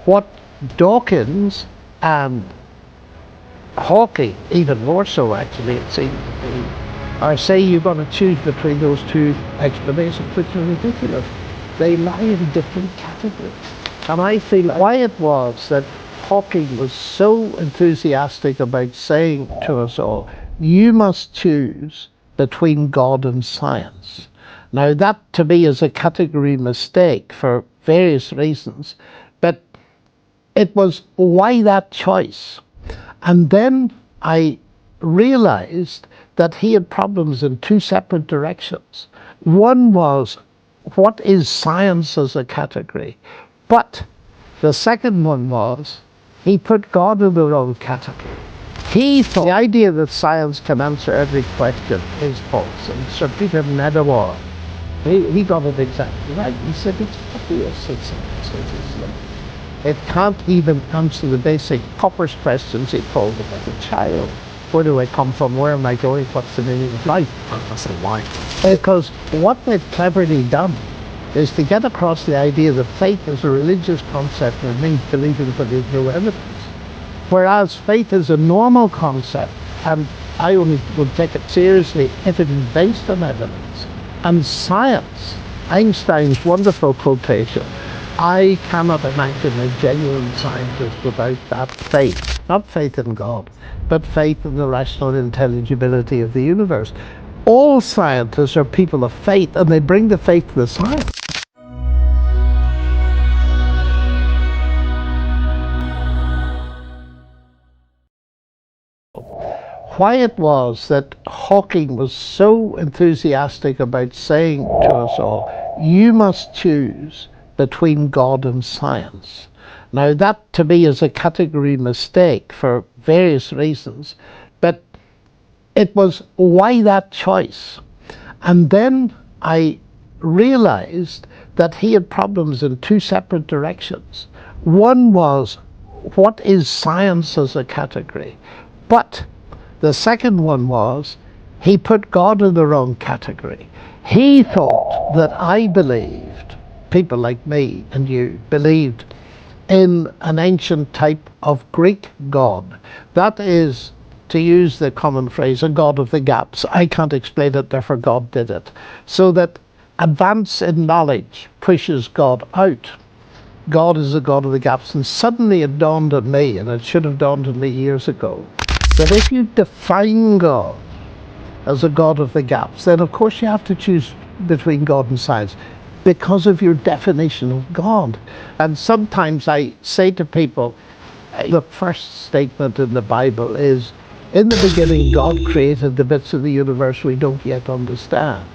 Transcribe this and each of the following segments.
What Dawkins and Hawking, even more so actually, it seems to be, are saying you're going to choose between those two explanations, which are ridiculous. They lie in different categories. And I feel why it was that Hawking was so enthusiastic about saying to us all, you must choose between God and science. Now that to me is a category mistake for various reasons, but it was why that choice? And then I realized that he had problems in two separate directions. One was, what is science as a category? But the second one was, he put God in the wrong category. He thought the idea that science can answer every question is false, and Sir Peter Medawar, he got it exactly right. He said it's obvious that science is Islam. It can't even answer the basic Popper's questions, he called them, like a child. Where do I come from? Where am I going? What's the meaning of life? That's why. Because what they've cleverly done is to get across the idea that faith is a religious concept and it means believing but there's no evidence. Whereas faith is a normal concept, and I only would take it seriously if it is based on evidence. And science, Einstein's wonderful quotation, I cannot imagine a genuine scientist without that faith. Not faith in God, but faith in the rational intelligibility of the universe. All scientists are people of faith, and they bring the faith to the science. Why it was that Hawking was so enthusiastic about saying to us all, you must choose between God and science. Now that to me is a category mistake for various reasons, but it was why that choice? And then I realized that he had problems in two separate directions. One was, what is science as a category? But the second one was, he put God in the wrong category. He thought that I believed, people like me and you believed in an ancient type of Greek God. That is, to use the common phrase, a God of the gaps. I can't explain it, therefore God did it. So that advance in knowledge pushes God out. God is the God of the gaps. And suddenly it dawned on me, and it should have dawned on me years ago, that if you define God as a God of the gaps, then of course you have to choose between God and science because of your definition of God. And sometimes I say to people, the first statement in the Bible is, in the beginning God created the bits of the universe we don't yet understand.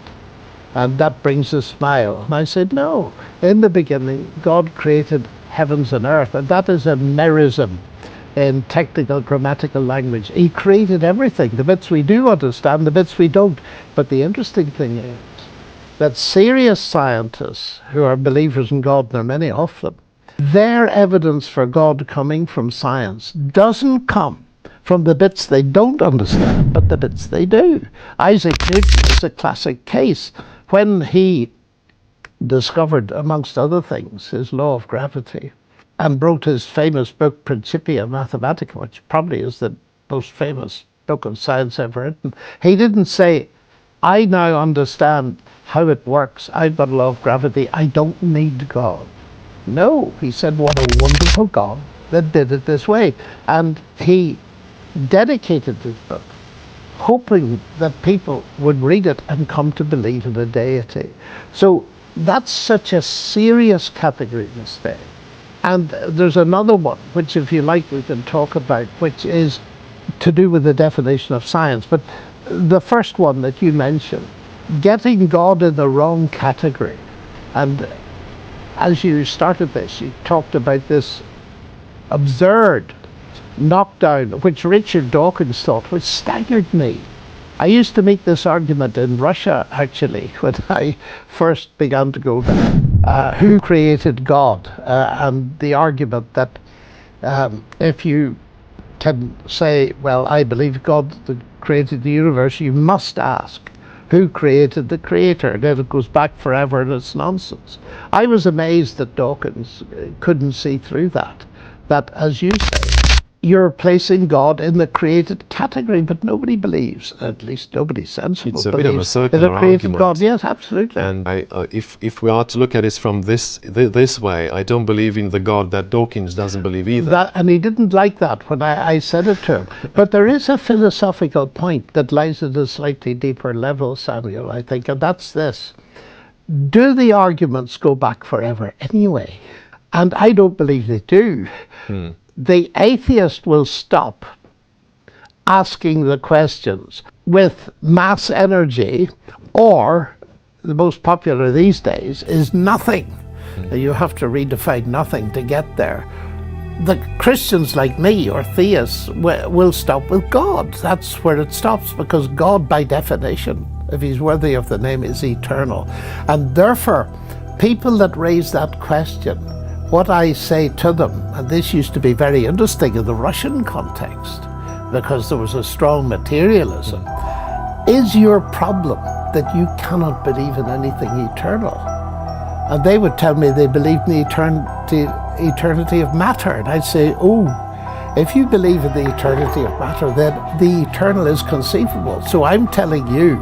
And that brings a smile. And I said, no, in the beginning God created heavens and earth, and that is a merism in technical grammatical language. He created everything, the bits we do understand, the bits we don't. But the interesting thing is that serious scientists who are believers in God, there are many of them, their evidence for God coming from science doesn't come from the bits they don't understand, but the bits they do. Isaac Newton is a classic case. When he discovered, amongst other things, his law of gravity, and wrote his famous book Principia Mathematica, which probably is the most famous book of science ever written, he didn't say, I now understand how it works, I've got a law of gravity, I don't need God. No, he said, what a wonderful God that did it this way. And he dedicated this book hoping that people would read it and come to believe in a deity. So that's such a serious category mistake. And there's another one, which if you like we can talk about, which is to do with the definition of science. But the first one that you mentioned, getting God in the wrong category. And as you started this, you talked about this absurd knockdown, which Richard Dawkins thought, which staggered me. I used to make this argument in Russia, actually, when I first began to go there. Who created God? And the argument that if you can say, well, I believe God that created the universe, you must ask, Who created the creator? And then it goes back forever and it's nonsense. I was amazed that Dawkins couldn't see through that. That, as you say, you're placing God in the created category, but nobody believes, at least nobody sensible it's a bit of a believes, in circular a created argument. God. Yes, absolutely. And if we are to look at it from this way, I don't believe in the God that Dawkins doesn't believe either. And he didn't like that when I said it to him. But there is a philosophical point that lies at a slightly deeper level, Samuel, I think, and that's this. Do the arguments go back forever anyway? And I don't believe they do. The atheist will stop asking the questions with mass energy, or the most popular these days is nothing. You have to redefine nothing to get there. The Christians like me, or theists, will stop with God. That's where it stops, because God, by definition, if he's worthy of the name, is eternal. And therefore, people that raise that question, what I say to them, and this used to be very interesting in the Russian context, because there was a strong materialism, is your problem that you cannot believe in anything eternal? And they would tell me they believed in the eternity of matter. And I'd say, oh, if you believe in the eternity of matter, then the eternal is conceivable. So I'm telling you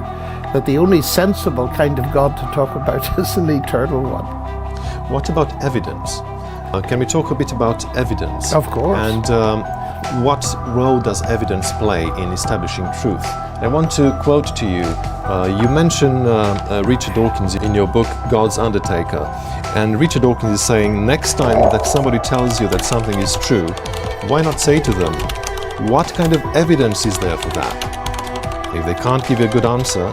that the only sensible kind of God to talk about is an eternal one. What about evidence? Can we talk a bit about evidence? Of course. And what role does evidence play in establishing truth? I want to quote to you, you mention Richard Dawkins in your book, God's Undertaker. And Richard Dawkins is saying, next time that somebody tells you that something is true, why not say to them, what kind of evidence is there for that? If they can't give you a good answer,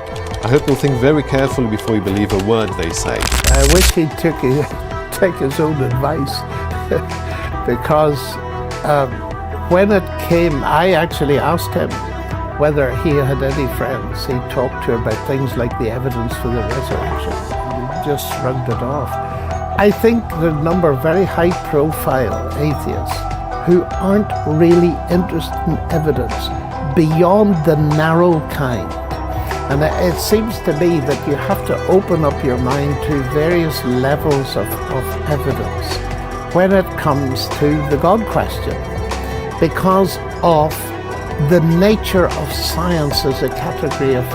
I hope you'll think very carefully before you believe a word they say. I wish he'd take his own advice, because when it came, I actually asked him whether he had any friends he talked to about things like the evidence for the resurrection. He just shrugged it off. I think there are a number of very high-profile atheists who aren't really interested in evidence beyond the narrow kind. And it seems to me that you have to open up your mind to various levels of evidence when it comes to the God question, because of the nature of science as a category of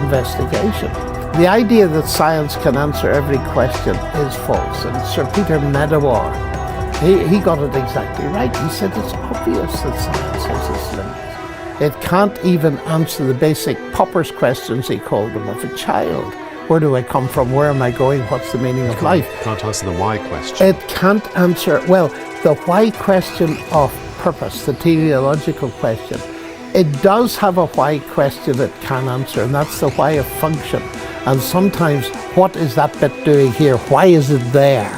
investigation. The idea that science can answer every question is false. And Sir Peter Medawar, he got it exactly right. He said it's obvious that science has its limits. It can't even answer the basic Popper's questions, he called them, of a child. Where do I come from? Where am I going? What's the meaning of life? It can't answer the why question. It can't answer, well, the why question of purpose, the teleological question. It does have a why question it can answer, and that's the why of function. And sometimes, what is that bit doing here? Why is it there?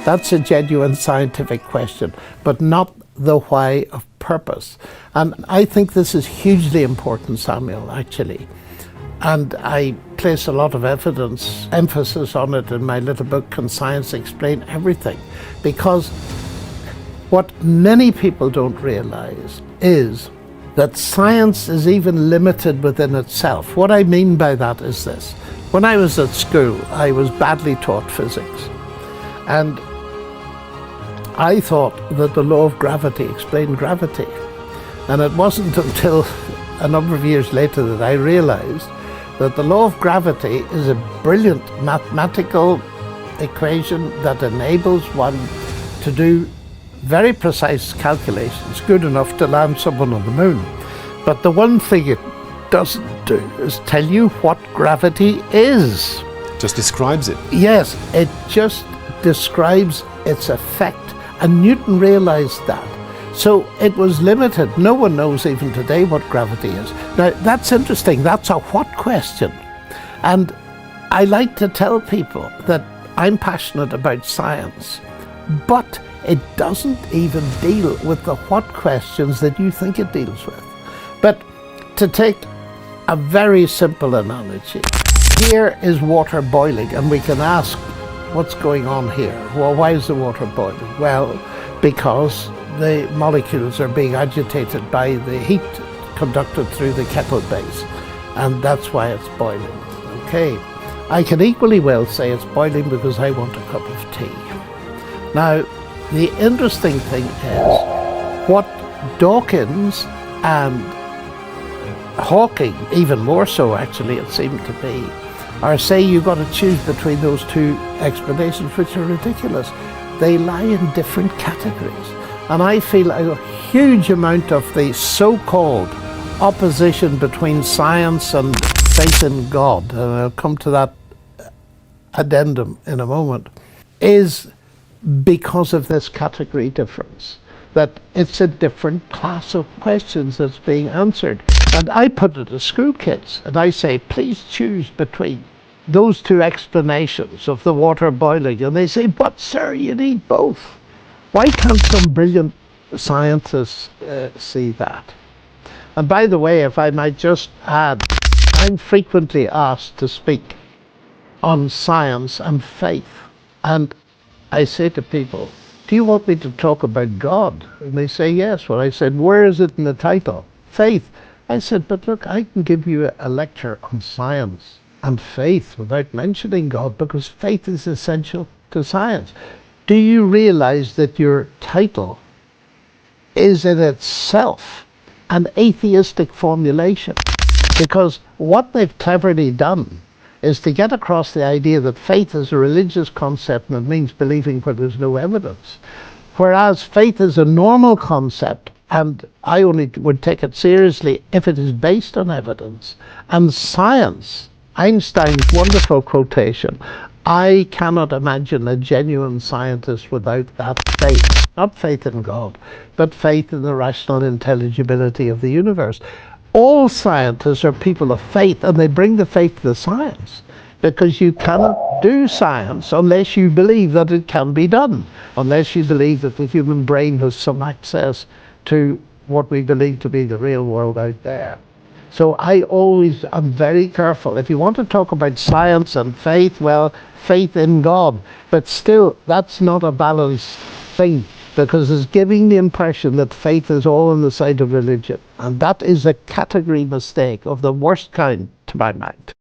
That's a genuine scientific question, but not the why of purpose. And I think this is hugely important, Samuel, actually. And I place a lot of emphasis on it in my little book, Can Science Explain Everything? Because what many people don't realize is that science is even limited within itself. What I mean by that is this. When I was at school, I was badly taught physics. And I thought that the law of gravity explained gravity. And it wasn't until a number of years later that I realized that the law of gravity is a brilliant mathematical equation that enables one to do very precise calculations, good enough to land someone on the moon. But the one thing it doesn't do is tell you what gravity is. Just describes it. Yes, it just describes its effect. And Newton realized that. So it was limited. No one knows even today what gravity is. Now, that's interesting. That's a what question. And I like to tell people that I'm passionate about science, but it doesn't even deal with the what questions that you think it deals with. But to take a very simple analogy, here is water boiling, and we can ask, what's going on here? Well, why is the water boiling? Well, because the molecules are being agitated by the heat conducted through the kettle base, and that's why it's boiling. okay. I can equally well say it's boiling because I want a cup of tea. Now, the interesting thing is what Dawkins and Hawking, even more so actually it seemed to be, are saying you've got to choose between those two explanations, which are ridiculous. They lie in different categories. And I feel a huge amount of the so-called opposition between science and faith in God, and I'll come to that addendum in a moment, is because of this category difference, that it's a different class of questions that's being answered. And I put it to school kids, and I say, please choose between those two explanations of the water boiling. And they say, but sir, you need both. Why can't some brilliant scientists see that? And by the way, if I might just add, I'm frequently asked to speak on science and faith. And I say to people, do you want me to talk about God? And they say, yes. Well, I said, where is it in the title? Faith. I said, but look, I can give you a lecture on science and faith without mentioning God, because faith is essential to science. Do you realize that your title is in itself an atheistic formulation? Because what they've cleverly done is to get across the idea that faith is a religious concept and it means believing where there's no evidence. Whereas faith is a normal concept, and I only would take it seriously if it is based on evidence. And science, Einstein's wonderful quotation, I cannot imagine a genuine scientist without that faith. Not faith in God, but faith in the rational intelligibility of the universe. All scientists are people of faith, and they bring the faith to the science, because you cannot do science unless you believe that it can be done, unless you believe that the human brain has some access to what we believe to be the real world out there. So I always am very careful. If you want to talk about science and faith, well, faith in God. But still, that's not a balanced thing, because it's giving the impression that faith is all on the side of religion. And that is a category mistake of the worst kind, to my mind.